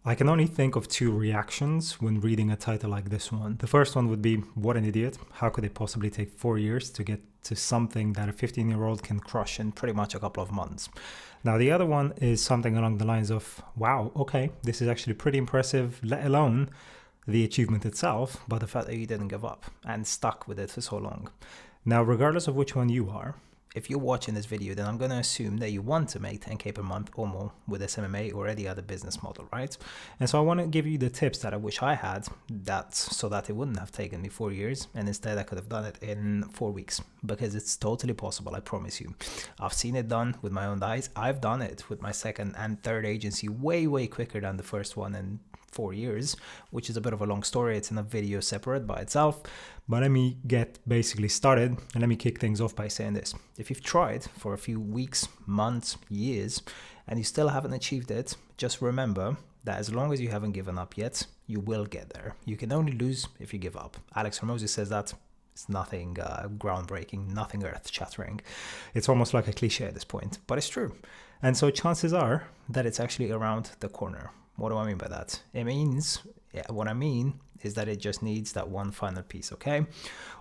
I can only think of two reactions when reading a title like this one. The first one would be, what an idiot. How could it possibly take 4 years to get to something that a 15-year-old can crush in pretty much a couple of months? Now, the other one is something along the lines of, wow, okay, this is actually pretty impressive, let alone the achievement itself, but the fact that you didn't give up and stuck with it for so long. Now, regardless of which one you are, if you're watching this video, then I'm going to assume that you want to make 10K per month or more with SMMA or any other business model, right? And so I want to give you the tips that I wish I had, that so that it wouldn't have taken me 4 years, and instead I could have done it in 4 weeks, because it's totally possible, I promise you. I've seen it done with my own eyes. I've done it with my second and third agency way quicker than the first one in 4 years, which is a bit of a long story. It's in a video separate by itself. But let me get basically started, and let me kick things off by saying this. If you've tried for a few weeks, months, years, and you still haven't achieved it, just remember that as long as you haven't given up yet, you will get there. You can only lose if you give up. Alex Hormozi says that. It's nothing groundbreaking, nothing earth-shattering. It's almost like a cliche at this point, but it's true. And so chances are that it's actually around the corner. What do I mean by that? What I mean is that it just needs that one final piece, okay?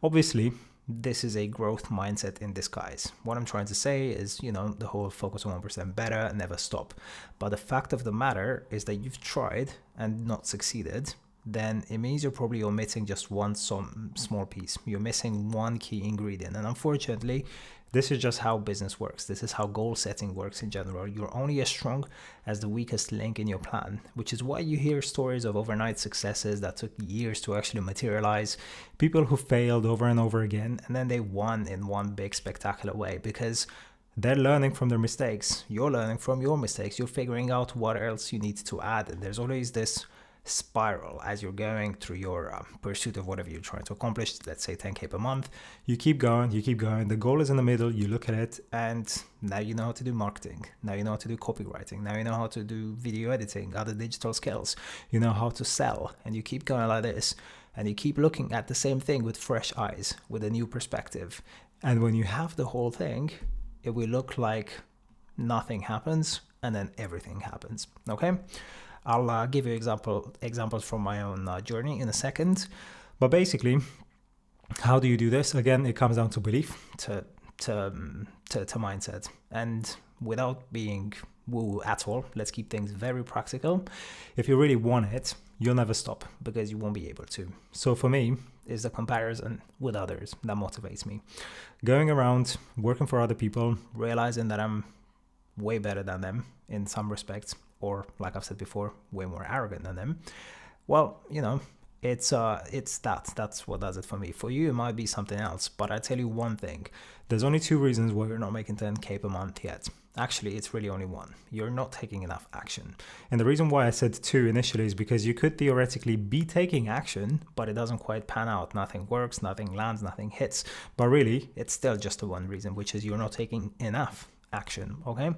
Obviously, this is a growth mindset in disguise. What I'm trying to say is, the whole focus on 1% better, never stop. But the fact of the matter is that you've tried and not succeeded, then it means you're probably omitting just one small piece. You're missing one key ingredient. And unfortunately, this is just how business works. This is how goal setting works in general. You're only as strong as the weakest link in your plan, which is why you hear stories of overnight successes that took years to actually materialize, people who failed over and over again, and then they won in one big spectacular way, because they're learning from their mistakes. You're learning from your mistakes. You're figuring out what else you need to add. And there's always this spiral as you're going through your pursuit of whatever you're trying to accomplish. Let's say 10K per month. You keep going. The goal is in the middle. You look at it, and now you know how to do marketing. Now you know how to do copywriting. Now you know how to do video editing, other digital skills. You know how to sell, and you keep going like this, and you keep looking at the same thing with fresh eyes, with a new perspective. And when you have the whole thing, it will look like nothing happens, and then everything happens. Okay. I'll give you examples from my own journey in a second. But basically, how do you do this? Again, it comes down to belief, to mindset. And without being woo at all, let's keep things very practical. If you really want it, you'll never stop, because you won't be able to. So for me, is the comparison with others that motivates me. Going around, working for other people, realizing that I'm way better than them in some respects, or like I've said before, way more arrogant than them. Well, it's that's what does it for me. For you, it might be something else, but I tell you one thing: there's only two reasons why you're not making 10K per month yet. Actually, it's really only one. You're not taking enough action. And the reason why I said two initially is because you could theoretically be taking action, but it doesn't quite pan out. Nothing works, nothing lands, nothing hits. But really, it's still just the one reason, which is you're not taking enough action. Okay.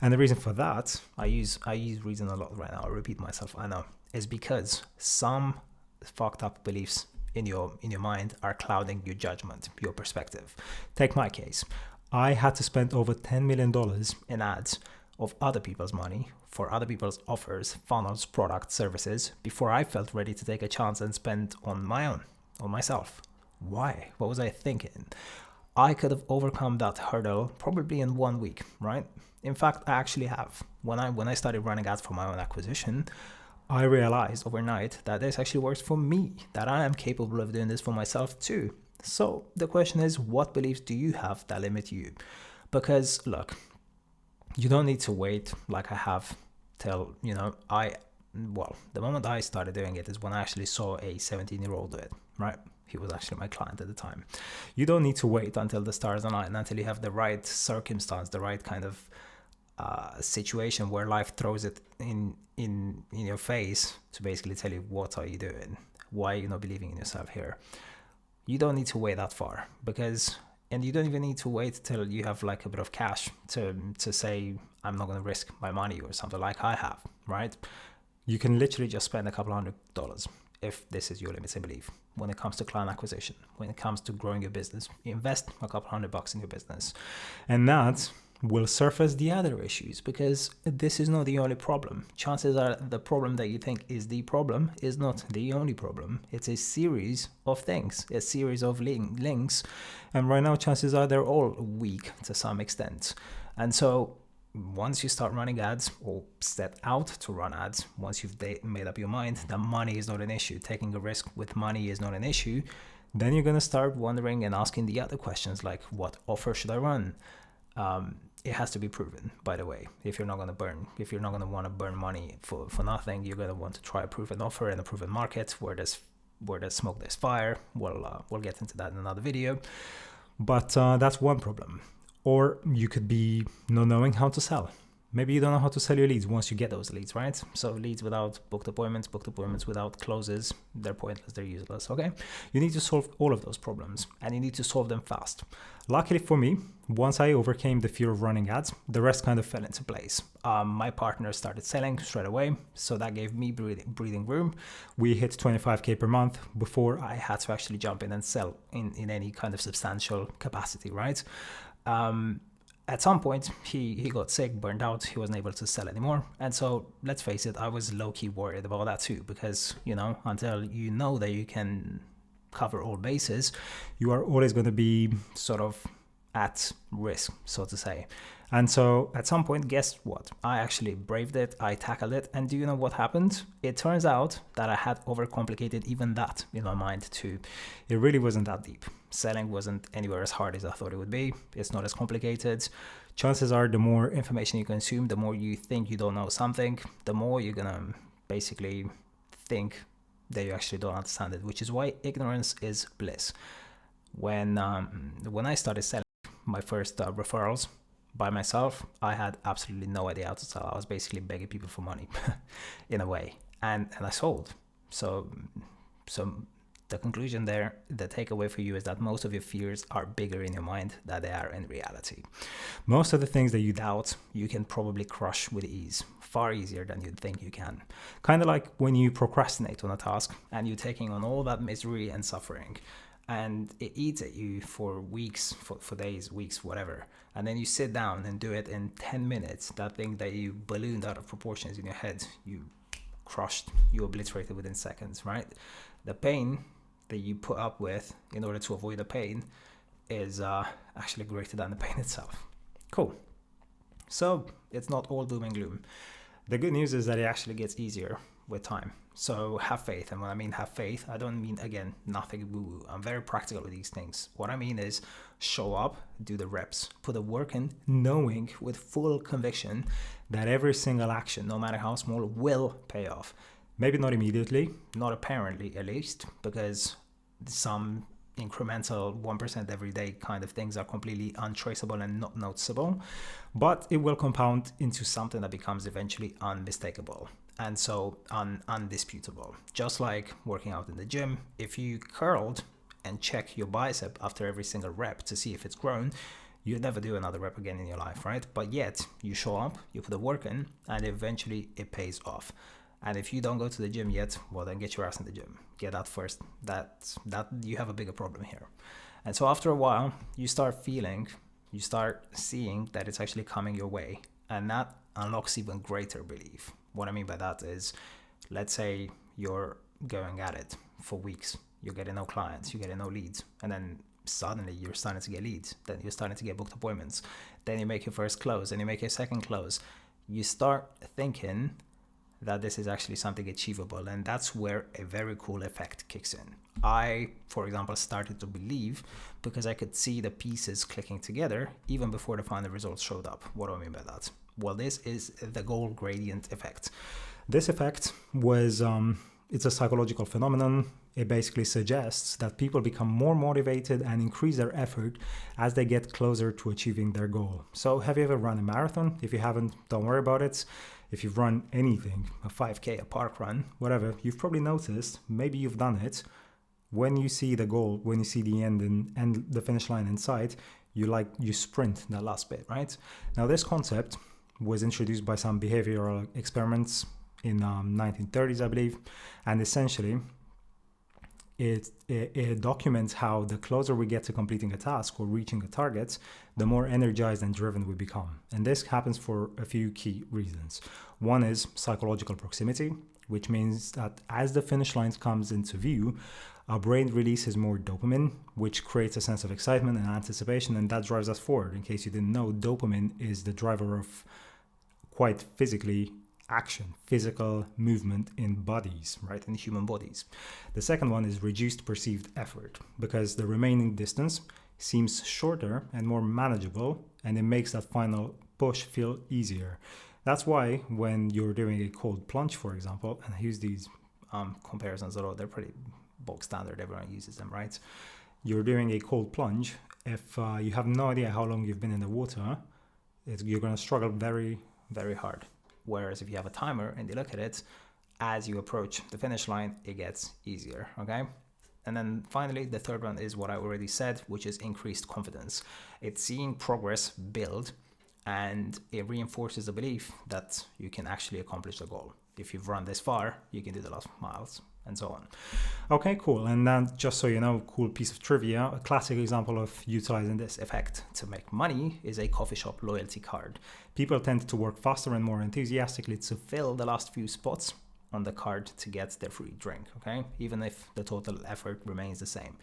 And the reason for that, I use reason a lot right now, I repeat myself, I know, is because some fucked up beliefs in your mind are clouding your judgment, your perspective. Take my case. I had to spend over $10 million in ads of other people's money for other people's offers, funnels, products, services, before I felt ready to take a chance and spend on my own, on myself. Why? What was I thinking? I could have overcome that hurdle probably in 1 week, right? In fact, I actually have. When I started running ads for my own acquisition, I realized overnight that this actually works for me, that I am capable of doing this for myself too. So the question is, what beliefs do you have that limit you? Because look, you don't need to wait like I have till, the moment I started doing it is when I actually saw a 17-year-old do it, right? He was actually my client at the time. You don't need to wait until the stars align, until you have the right circumstance, the right kind of situation where life throws it in your face to basically tell you, what are you doing? Why are you not believing in yourself here? You don't need to wait that far, and you don't even need to wait till you have like a bit of cash to say, I'm not going to risk my money or something like I have, right? You can literally just spend a couple $100 if this is your limiting belief. When it comes to client acquisition, when it comes to growing your business, invest a couple $100 in your business. And that will surface the other issues, because this is not the only problem. Chances are the problem that you think is the problem is not the only problem. It's a series of things, a series of links. And right now, chances are they're all weak to some extent. And so once you start running ads or set out to run ads, once you've made up your mind that money is not an issue, taking a risk with money is not an issue, then you're going to start wondering and asking the other questions like, what offer should I run? It has to be proven, by the way. If you're not going to want to burn money for nothing, you're going to want to try a proven offer in a proven market where there's smoke, there's fire. We'll get into that in another video. But that's one problem. Or you could be not knowing how to sell. Maybe you don't know how to sell your leads once you get those leads, right? So leads without booked appointments without closes, they're pointless, they're useless, okay? You need to solve all of those problems, and you need to solve them fast. Luckily for me, once I overcame the fear of running ads, the rest kind of fell into place. My partner started selling straight away, so that gave me breathing room. We hit 25K per month before I had to actually jump in and sell in any kind of substantial capacity, right? At some point, he got sick, burned out, he wasn't able to sell anymore. And so, let's face it, I was low-key worried about that too, because, until you know that you can cover all bases, you are always going to be sort of at risk, so to say. And so at some point, guess what? I actually braved it, I tackled it, and do you know what happened? It turns out that I had overcomplicated even that in my mind too. It really wasn't that deep. Selling wasn't anywhere as hard as I thought it would be. It's not as complicated. Chances are the more information you consume, the more you think you don't know something, the more you're gonna basically think that you actually don't understand it, which is why ignorance is bliss. When I started selling my first referrals by myself, I had absolutely no idea how to sell. I was basically begging people for money in a way, and I sold. So the conclusion there, the takeaway for you is that most of your fears are bigger in your mind than they are in reality. Most of the things that you doubt, you can probably crush with ease, far easier than you'd think you can. Kind of like when you procrastinate on a task and you're taking on all that misery and suffering, and it eats at you for weeks, for days, weeks, whatever. And then you sit down and do it in 10 minutes. That thing that you ballooned out of proportions in your head, you crushed, you obliterated within seconds, right? The pain that you put up with in order to avoid the pain is actually greater than the pain itself. Cool. So it's not all doom and gloom. The good news is that it actually gets easier with time. So have faith. And when I mean have faith, I don't mean, again, nothing woo-woo. I'm very practical with these things. What I mean is show up, do the reps, put the work in, knowing with full conviction that every single action, no matter how small, will pay off. Maybe not immediately, not apparently at least, because some incremental 1% every day kind of things are completely untraceable and not noticeable, but it will compound into something that becomes eventually unmistakable and so undisputable. Just like working out in the gym, if you curled and check your bicep after every single rep to see if it's grown, you'd never do another rep again in your life, right? But yet you show up, you put the work in, and eventually it pays off. And if you don't go to the gym yet, well, then get your ass in the gym. Get that first. That you have a bigger problem here. And so after a while, you start seeing that it's actually coming your way. And that unlocks even greater belief. What I mean by that is, let's say you're going at it for weeks. You're getting no clients, you're getting no leads. And then suddenly you're starting to get leads. Then you're starting to get booked appointments. Then you make your first close, and you make your second close. You start thinking that this is actually something achievable, and that's where a very cool effect kicks in. I, for example, started to believe because I could see the pieces clicking together even before the final results showed up. What do I mean by that? Well, this is the goal gradient effect. This effect was, it's a psychological phenomenon. It basically suggests that people become more motivated and increase their effort as they get closer to achieving their goal. So have you ever run a marathon? If you haven't, don't worry about it. If you've run anything, a 5K, a park run, whatever, you've probably noticed, maybe you've done it, when you see the goal, when you see the end and the finish line in sight, you sprint that last bit, right? Now this concept was introduced by some behavioral experiments in 1930s, I believe, and essentially it documents how the closer we get to completing a task or reaching a target, the more energized and driven we become. And this happens for a few key reasons. One is psychological proximity, which means that as the finish line comes into view, our brain releases more dopamine, which creates a sense of excitement and anticipation, and that drives us forward. In case you didn't know, dopamine is the driver of quite physically action, physical movement in bodies, right, in human bodies. The second one is reduced perceived effort, because the remaining distance seems shorter and more manageable, and it makes that final push feel easier. That's why when you're doing a cold plunge, for example, and I use these comparisons, although they're pretty bog standard, everyone uses them, right? You're doing a cold plunge. If you have no idea how long you've been in the water, you're going to struggle very, very hard. Whereas if you have a timer and you look at it, as you approach the finish line, it gets easier, okay? And then finally, the third one is what I already said, which is increased confidence. It's seeing progress build, and it reinforces the belief that you can actually accomplish the goal. If you've run this far, you can do the last miles, and so on. Okay, cool. And then just so you know, cool piece of trivia, a classic example of utilizing this effect to make money is a coffee shop loyalty card. People tend to work faster and more enthusiastically to fill the last few spots on the card to get their free drink, okay? Even if the total effort remains the same.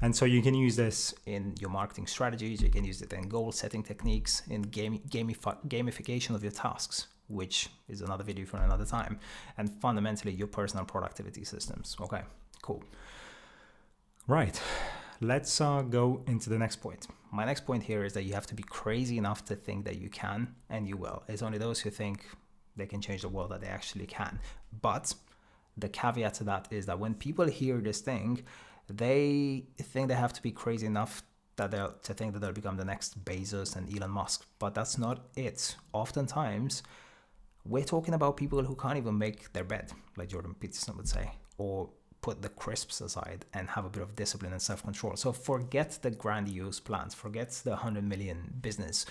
And so you can use this in your marketing strategies, you can use it in goal setting techniques, in gamification of your tasks, which is another video for another time, and fundamentally your personal productivity systems. Okay, cool. Right, let's go into the next point. My next point here is that you have to be crazy enough to think that you can, and you will. It's only those who think they can change the world that they actually can. But the caveat to that is that when people hear this thing, they think they have to be crazy enough to think that they'll become the next Bezos and Elon Musk. But that's not it. Oftentimes, we're talking about people who can't even make their bed, like Jordan Peterson would say, or put the crisps aside and have a bit of discipline and self-control. So forget the grandiose plans, forget the 100 million business,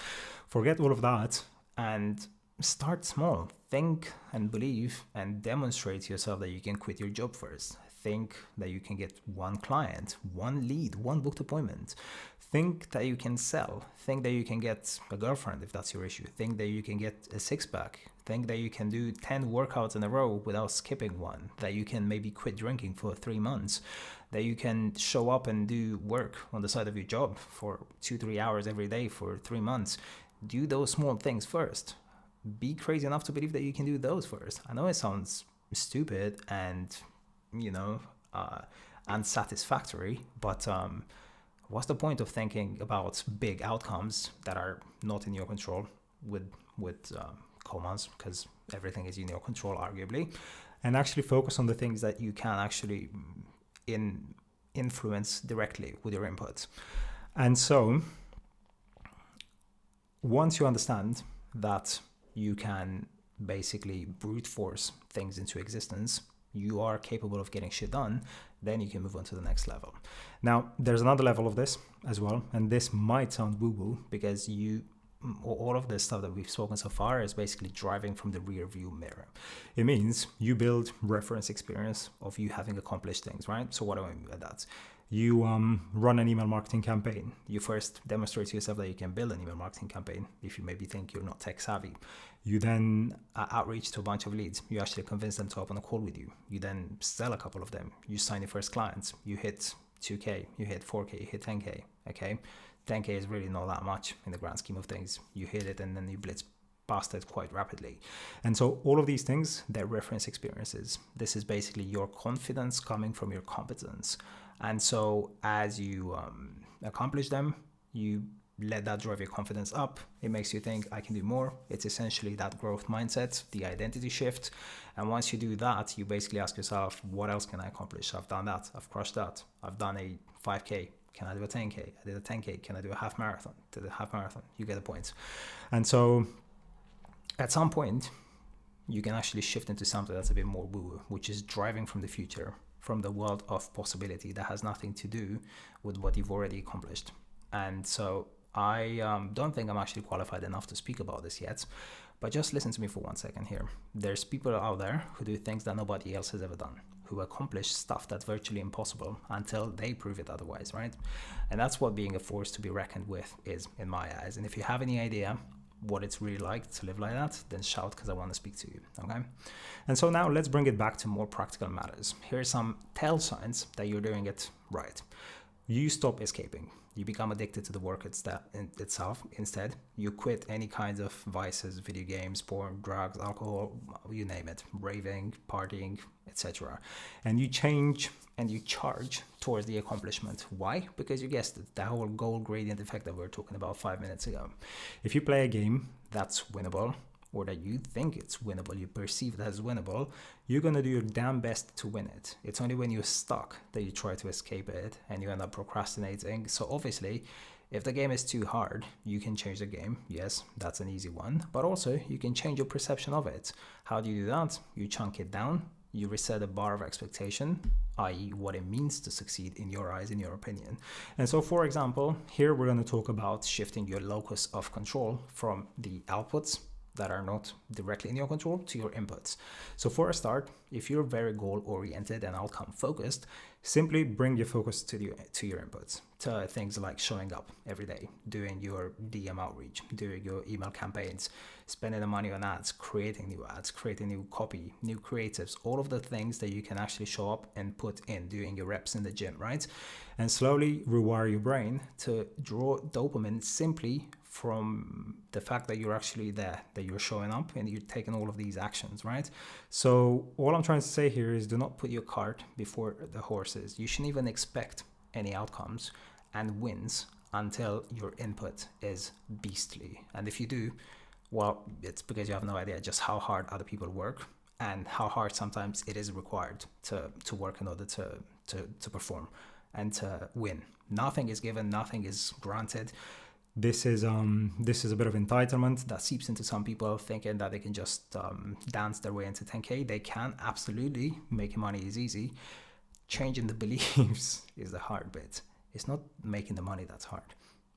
forget all of that, and start small. Think and believe and demonstrate to yourself that you can quit your job first. Think that you can get one client, one lead, one booked appointment. Think that you can sell. Think that you can get a girlfriend if that's your issue. Think that you can get a six-pack. Think that you can do 10 workouts in a row without skipping one. That you can maybe quit drinking for 3 months. That you can show up and do work on the side of your job for 2-3 hours every day for 3 months. Do those small things first. Be crazy enough to believe that you can do those first. I know it sounds stupid and, unsatisfactory, but what's the point of thinking about big outcomes that are not in your control with commas, because everything is in your control, arguably, and actually focus on the things that you can actually influence directly with your inputs. And so once you understand that you can basically brute force things into existence, you are capable of getting shit done, then you can move on to the next level. Now, there's another level of this as well, and this might sound woo-woo because all of this stuff that we've spoken so far is basically driving from the rear view mirror. It means you build reference experience of you having accomplished things, right? So what do I mean by that? You run an email marketing campaign. You first demonstrate to yourself that you can build an email marketing campaign if you maybe think you're not tech savvy. You then outreach to a bunch of leads. You actually convince them to hop on a call with you. You then sell a couple of them. You sign your first clients. You hit 2K, you hit 4K, you hit 10K, okay? 10K is really not that much in the grand scheme of things. You hit it and then you blitz past it quite rapidly. And so all of these things, they're reference experiences. This is basically your confidence coming from your competence. And so as you accomplish them, you let that drive your confidence up. It makes you think, I can do more. It's essentially that growth mindset, the identity shift. And once you do that, you basically ask yourself, what else can I accomplish? I've done that. I've crushed that. I've done a 5K. Can I do a 10K? I did a 10K. Can I do a half marathon? Did a half marathon. You get the point. And so at some point, you can actually shift into something that's a bit more woo-woo, which is driving from the future, from the world of possibility that has nothing to do with what you've already accomplished. And so I don't think I'm actually qualified enough to speak about this yet, but just listen to me for 1 second here. There's people out there who do things that nobody else has ever done, who accomplish stuff that's virtually impossible until they prove it otherwise, right? And that's what being a force to be reckoned with is, in my eyes. And if you have any idea what it's really like to live like that, then shout, because I want to speak to you, okay? And so now let's bring it back to more practical matters. Here are some tell signs that you're doing it right. You stop escaping. You become addicted to the work itself. Instead, you quit any kinds of vices, video games, porn, drugs, alcohol, you name it, raving, partying, etc. And you change and you charge towards the accomplishment. Why? Because you guessed it, that whole goal gradient effect that we were talking about 5 minutes ago. If you play a game that's winnable, or that you think it's winnable, you perceive it as winnable, you're going to do your damn best to win it. It's only when you're stuck that you try to escape it and you end up procrastinating. So obviously, if the game is too hard, you can change the game. Yes, that's an easy one. But also, you can change your perception of it. How do you do that? You chunk it down. You reset a bar of expectation, i.e. what it means to succeed in your eyes, in your opinion. And so, for example, here we're going to talk about shifting your locus of control from the outputs that are not directly in your control to your inputs. So for a start, if you're very goal-oriented and outcome-focused, simply bring your focus to your inputs, to things like showing up every day, doing your DM outreach, doing your email campaigns, spending the money on ads, creating new ads, creating new copy, new creatives, all of the things that you can actually show up and put in, doing your reps in the gym, right? And slowly rewire your brain to draw dopamine simply from the fact that you're actually there, that you're showing up and you're taking all of these actions, right? So all I'm trying to say here is do not put your cart before the horses. You shouldn't even expect any outcomes and wins until your input is beastly. And if you do, well, it's because you have no idea just how hard other people work and how hard sometimes it is required to work in order to perform and to win. Nothing is given, nothing is granted. This is a bit of entitlement that seeps into some people thinking that they can just dance their way into 10K. They can, absolutely. Making money is easy. Changing the beliefs is the hard bit. It's not making the money that's hard.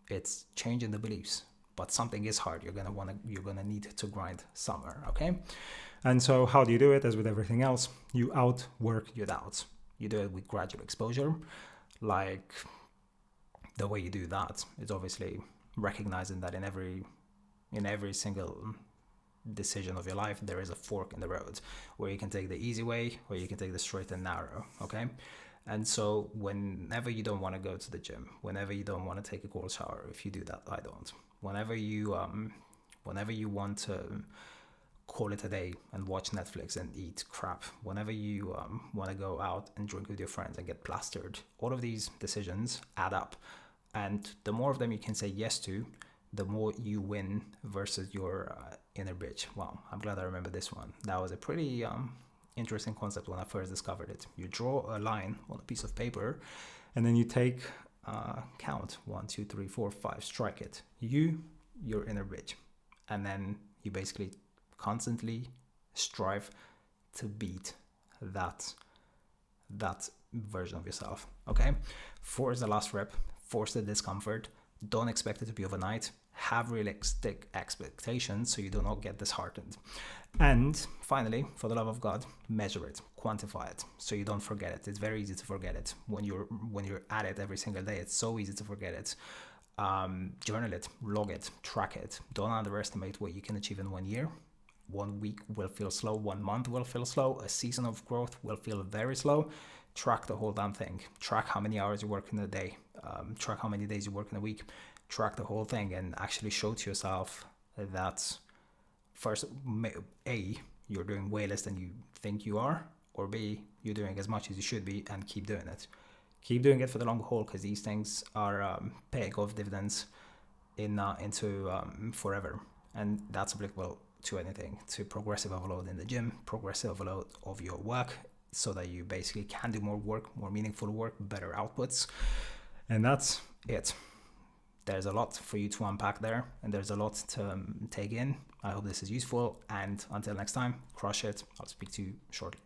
It's changing the beliefs. But something is hard. You're gonna need to grind somewhere, okay? And so how do you do it? As with everything else, you outwork your doubts. You do it with gradual exposure. Like, the way you do that is obviously recognizing that in every single decision of your life, there is a fork in the road where you can take the easy way or you can take the straight and narrow, okay? And so whenever you don't want to go to the gym, whenever you don't want to take a cold shower, if you do that, I don't. Whenever you want to call it a day and watch Netflix and eat crap, whenever you want to go out and drink with your friends and get plastered, all of these decisions add up. And the more of them you can say yes to, the more you win versus your inner bitch. Wow, I'm glad I remember this one. That was a pretty interesting concept when I first discovered it. You draw a line on a piece of paper and then you take count 1, 2, 3, 4, 5, strike it. Your inner bitch. And then you basically constantly strive to beat that version of yourself, okay? Force the last rep, force the discomfort, don't expect it to be overnight, have realistic expectations so you do not get disheartened. And finally, for the love of God, measure it, quantify it so you don't forget it. It's very easy to forget it when you're at it every single day. It's so easy to forget it. Journal it, log it, track it. Don't underestimate what you can achieve in 1 year. 1 week will feel slow, 1 month will feel slow, a season of growth will feel very slow. Track the whole damn thing. Track how many hours you work in a day. Track how many days you work in a week. Track the whole thing and actually show to yourself that first, A, you're doing way less than you think you are, or B, you're doing as much as you should be, and keep doing it. Keep doing it for the long haul, because these things are paying off dividends into forever. And that's applicable to anything, to progressive overload in the gym, progressive overload of your work, so that you basically can do more work, more meaningful work, better outputs. And that's it. There's a lot for you to unpack there, and there's a lot to take in. I hope this is useful, and until next time, crush it. I'll speak to you shortly.